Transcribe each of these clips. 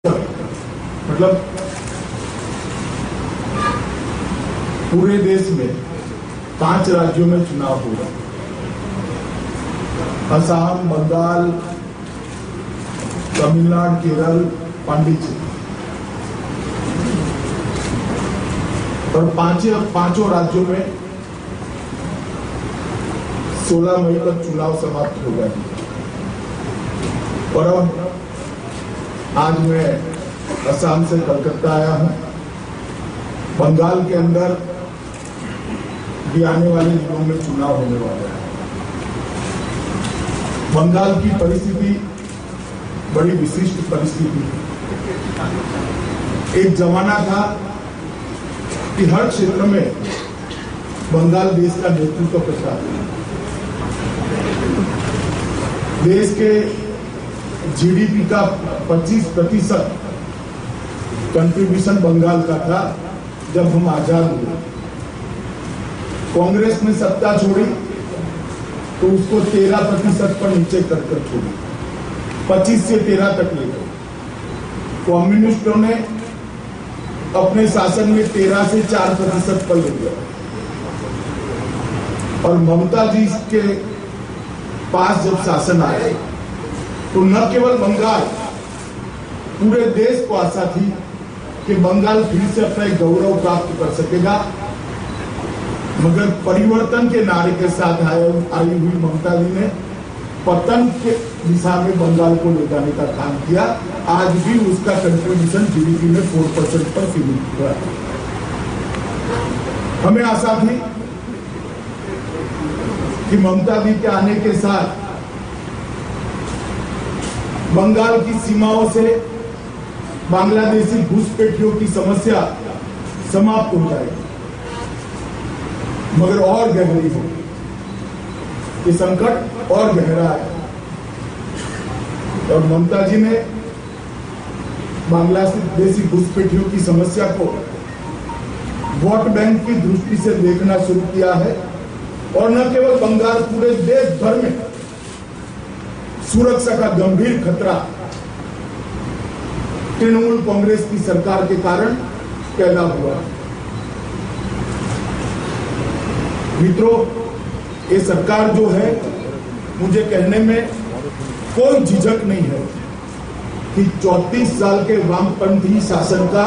मतलब पूरे देश में 5 राज्यों में चुनाव होगा। असम, बंगाल, तमिलनाडु, केरल, पांडिचेरी और पांचों राज्यों में 16 मई तक चुनाव समाप्त हो गए। और अब आज मैं असम से कलकत्ता आया हूं। बंगाल के अंदर भी आने वाले दिनों में चुनाव होने वाला है। बंगाल की परिस्थिति बड़ी विशिष्ट परिस्थिति है। एक जमाना था कि हर क्षेत्र में बंगाल देश का नेतृत्व करता था। देश के जीडीपी का 25% कंट्रीब्यूशन बंगाल का था जब हम आजाद हुए। कांग्रेस ने सत्ता छोड़ी तो उसको 13% पर नीचे कर छोड़ी, 25 से 13 तक ले गए। कम्युनिस्टों ने अपने शासन में 13 से 4% पर ले गया। और ममता जी के पास जब शासन आया तो न केवल बंगाल, पूरे देश को आशा थी कि बंगाल फिर से अपना गौरव प्राप्त कर सकेगा। मगर परिवर्तन के नारे के साथ आई हुई ममता जी ने पतन के दिशा में बंगाल को ले जाने का काम किया। आज भी उसका कंट्रीब्यूशन जीडीपी में 4% पर सीमित हुआ है। हमें आशा थी कि ममता जी के आने के साथ बंगाल की सीमाओं से बांग्लादेशी घुसपैठियों की समस्या समाप्त हो जाएगी, मगर और गहरी हो। ये संकट और गहरा है और ममता जी ने बांग्लादेशी घुसपैठियों की समस्या को वोट बैंक की दृष्टि से देखना शुरू किया है। और न केवल बंगाल, पूरे देश भर में सुरक्षा का गंभीर खतरा तृणमूल कांग्रेस की सरकार के कारण पैदा हुआ। मित्रों, ये सरकार जो है, मुझे कहने में कोई झिझक नहीं है कि 34 साल के वामपंथी शासन का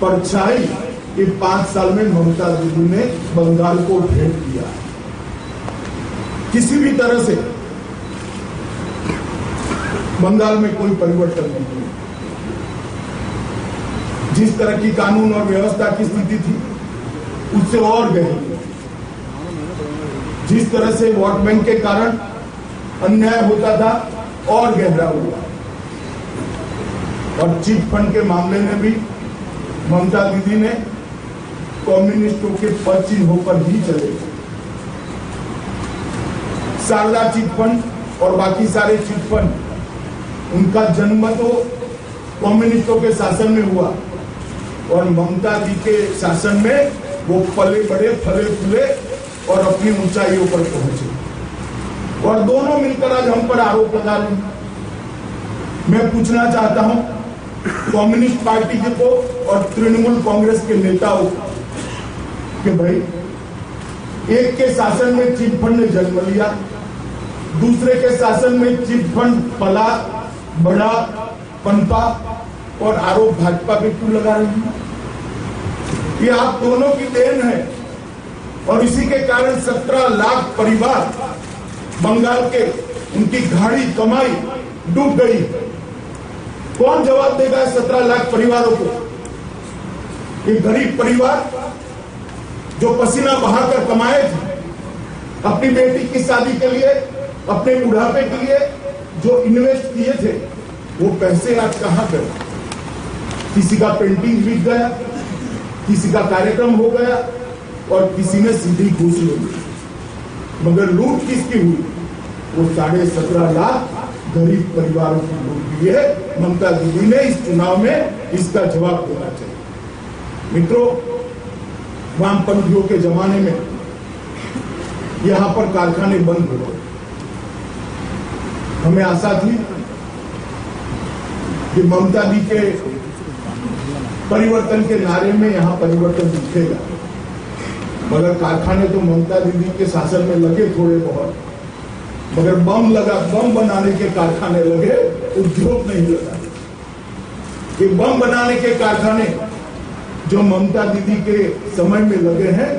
परछाई ये 5 साल में ममता दीदी ने बंगाल को भेंट दिया। किसी भी तरह से बंगाल में कोई परिवर्तन नहीं हुआ। जिस तरह की कानून और व्यवस्था की स्थिति थी उससे और गहरी। जिस तरह से वोट बैंक के कारण अन्याय होता था और गहरा हुआ। और चिट फंड के मामले में भी ममता दीदी ने कम्युनिस्टों के पद चिन्हों पर ही चले। शारदा चिट फंड और बाकी सारे चिट फंड, उनका जन्म तो कम्युनिस्टों के शासन में हुआ और ममता जी के शासन में वो पले बड़े, फले फूले और अपनी ऊंचाइयों पर पहुंचे। और दोनों मिलकर आज हम पर आरोप लगा रहे हैं। मैं पूछना चाहता हूं कम्युनिस्ट पार्टी को और तृणमूल कांग्रेस के नेताओं को कि भाई, एक के शासन में चिट फंड ने जन्म लिया, दूसरे के शासन में चिट फंड पला, बड़ा, पनपा, और आरोप भाजपा पे क्यों लगा रही है? ये आप दोनों की देन है। और इसी के कारण 17 लाख परिवार बंगाल के, उनकी गाढ़ी कमाई डूब गई। कौन जवाब देगा 17 लाख परिवारों को? ये गरीब परिवार जो पसीना बहाकर कमाए थे, अपनी बेटी की शादी के लिए, अपने बुढ़ापे के लिए जो इन्वेस्ट किए थे, वो पैसे आज कहां गए? किसी का पेंटिंग बिक गया, किसी का कार्यक्रम हो गया और किसी ने सीधी घूस ली। मगर लूट किसकी हुई? वो 17.5 लाख गरीब परिवारों की लूट हुई है। ममता दीदी ने इस चुनाव में इसका जवाब देना चाहिए। मित्रों, वामपंथियों के जमाने में यहां पर कारखाने बंद हो गए। हमें आशा थी कि ममता जी के परिवर्तन के नारे में यहाँ परिवर्तन दिखेगा, मगर कारखाने तो ममता दीदी के शासन में लगे थोड़े बहुत, मगर बम बनाने के कारखाने लगे, उद्योग नहीं लगा। ये बम बनाने के कारखाने जो ममता दीदी के समय में लगे हैं,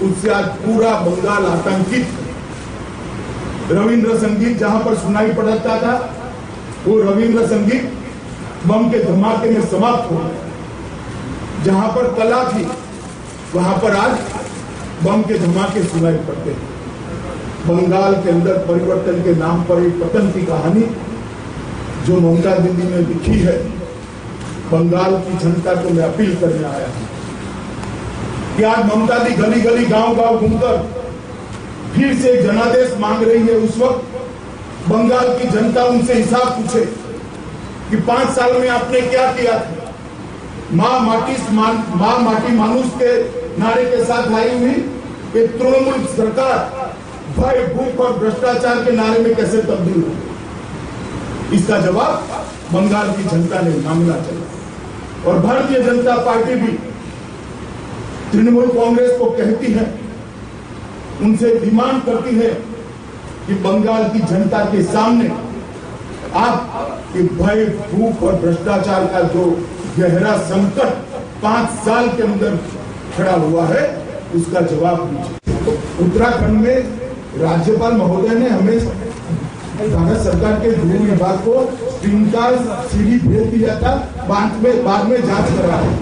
उससे आज पूरा बंगाल आतंकित। रविंद्र संगीत जहां पर सुनाई पड़ता था, वो रविंद्र संगीत बम के धमाके में समाप्त हो गया। जहां पर कला थी, वहां पर आज बम के धमाके सुनाई पड़ते हैं। बंगाल के अंदर परिवर्तन के नाम पर एक पतन की कहानी जो ममता दीदी ने लिखी है, बंगाल की जनता को मैं अपील करने आया हूं कि आज ममता दी गली गली गांव गांव घूमकर फिर से जनादेश मांग रही है। उस वक्त बंगाल की जनता उनसे हिसाब पूछे कि 5 साल में आपने क्या किया था। मां माटी मानुष के नारे के साथ आई हुई एक तृणमूल सरकार भय, भूख और भ्रष्टाचार के नारे में कैसे तब्दील हो, इसका जवाब बंगाल की जनता ने मांगना चाहिए। और भारतीय जनता पार्टी भी तृणमूल कांग्रेस को कहती है, उनसे डिमांड करती है कि बंगाल की जनता के सामने आप ये भय, भूख और भ्रष्टाचार का जो गहरा संकट 5 साल के अंदर खड़ा हुआ है, उसका जवाब दीजिए। उत्तराखंड में राज्यपाल महोदय ने हमें भारत सरकार के गृह विभाग को स्ट्रीम का सीडी भेज दिया था, बाद में जांच करा है,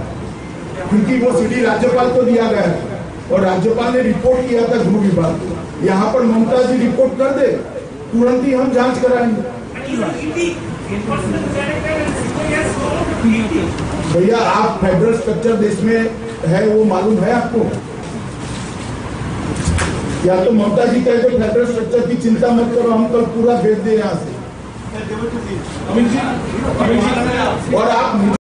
क्योंकि वो सीडी राज्यपाल को दिया गया है और राज्यपाल ने रिपोर्ट किया था गृह विभाग को। यहाँ पर ममता जी रिपोर्ट कर दे, तुरंत ही हम जांच कराएंगे। भैया, आप फेडरल स्ट्रक्चर देश में है, वो मालूम है आपको? या तो ममता जी कहते फेडरल स्ट्रक्चर की चिंता मत करो, हम कल पूरा भेज दे यहाँ से। और आप